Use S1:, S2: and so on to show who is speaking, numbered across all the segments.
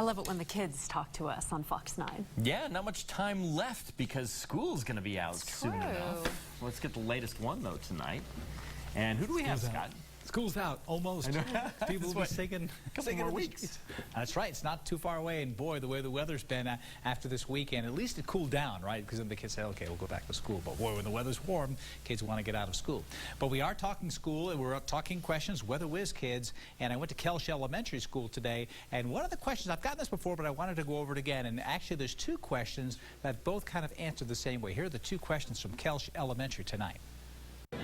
S1: I love it when the kids talk to us on Fox 9.
S2: Yeah, not much time left because school's going to be out soon enough. Let's get the latest one, though, tonight. And who do we have, Scott?
S3: School's out, almost. People will be singing
S2: a couple more weeks.
S3: That's right. It's not too far away. And boy, the way the weather's been after this weekend, at least it cooled down, right? Because then the kids say, okay, we'll go back to school. But boy, when the weather's warm, kids want to get out of school. But we are talking school, and we're talking questions, weather whiz kids. And I went to Koelsch Elementary School today. And one of the questions, I've gotten this before, but I wanted to go over it again. And actually, there's two questions that both kind of answer the same way. Here are the two questions from Koelsch Elementary tonight.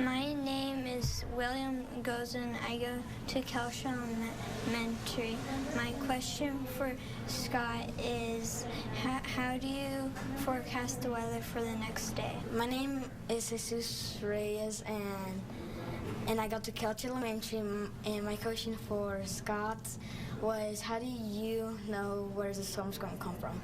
S4: My name is William Gozen. I go to Koelsch Elementary. My question for Scott is, how do you forecast the weather for the next day?
S5: My name is Jesus Reyes, and I go to Koelsch Elementary. And my question for Scott was, how do you know where the storm's going to come from?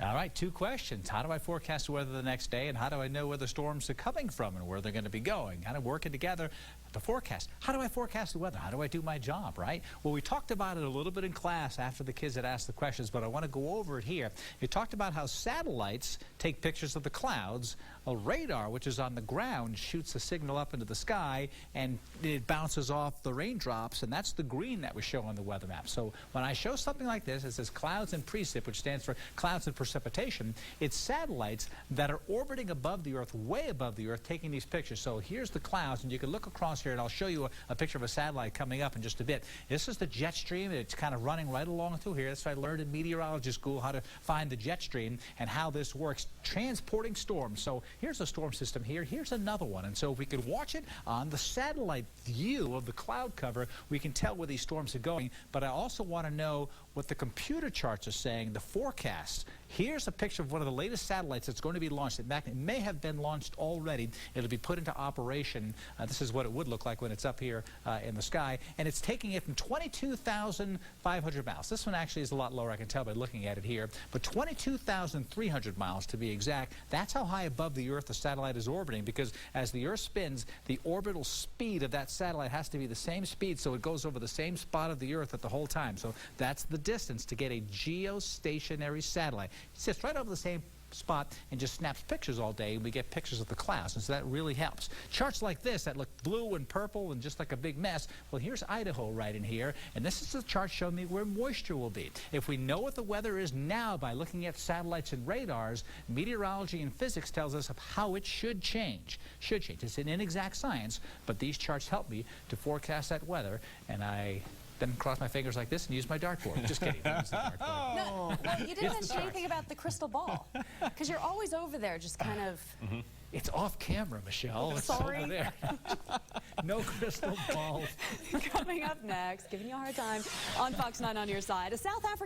S3: All right, two questions. How do I forecast the weather the next day, and how do I know where the storms are coming from and where they're going to be going? Kind of working together to forecast. How do I forecast the weather? How do I do my job, right? Well, we talked about it a little bit in class after the kids had asked the questions, but I want to go over it here. You talked about how satellites take pictures of the clouds. A radar, which is on the ground, shoots a signal up into the sky, and it bounces off the raindrops, and that's the green that we show on the weather map. So when I show something like this, it says clouds and precip, which stands for clouds and precipitation. It's satellites that are orbiting above the Earth, way above the Earth, taking these pictures. So here's the clouds, and you can look across here, and I'll show you a picture of a satellite coming up in just a bit. This is the jet stream, and it's kind of running right along through here. That's why I learned in meteorology school how to find the jet stream and how this works, transporting storms. So here's a storm system here. Here's another one. And so if we could watch it on the satellite view of the cloud cover, we can tell where these storms are going. But I also want to know what the computer charts are saying, the forecast. Here's a picture of one of the latest satellites that's going to be launched. It may have been launched already. It'll be put into operation. This is what it would look like when it's up here in the sky. And it's taking it from 22,500 miles. This one actually is a lot lower, I can tell by looking at it here. But 22,300 miles to be exact. That's how high above the Earth the satellite is orbiting, because as the Earth spins, the orbital speed of that satellite has to be the same speed, so it goes over the same spot of the Earth at the whole time. So that's the distance to get a geostationary satellite. It sits right over the same spot and just snaps pictures all day, and we get pictures of the clouds, and so that really helps. Charts like this that look blue and purple and just like a big mess, well, here's Idaho right in here, and this is the chart showing me where moisture will be. If we know what the weather is now by looking at satellites and radars, meteorology and physics tells us of how it should change. It's an inexact science, but these charts help me to forecast that weather, and I then cross my fingers like this and use my dartboard. Just kidding. Don't use the dartboard.
S1: No, you didn't mention anything about the crystal ball, because you're always over there just kind of...
S3: It's off camera, Michelle. It's
S1: sorry.
S3: over there. No crystal balls.
S1: Coming up next, giving you a hard time on Fox 9 on your side, a South African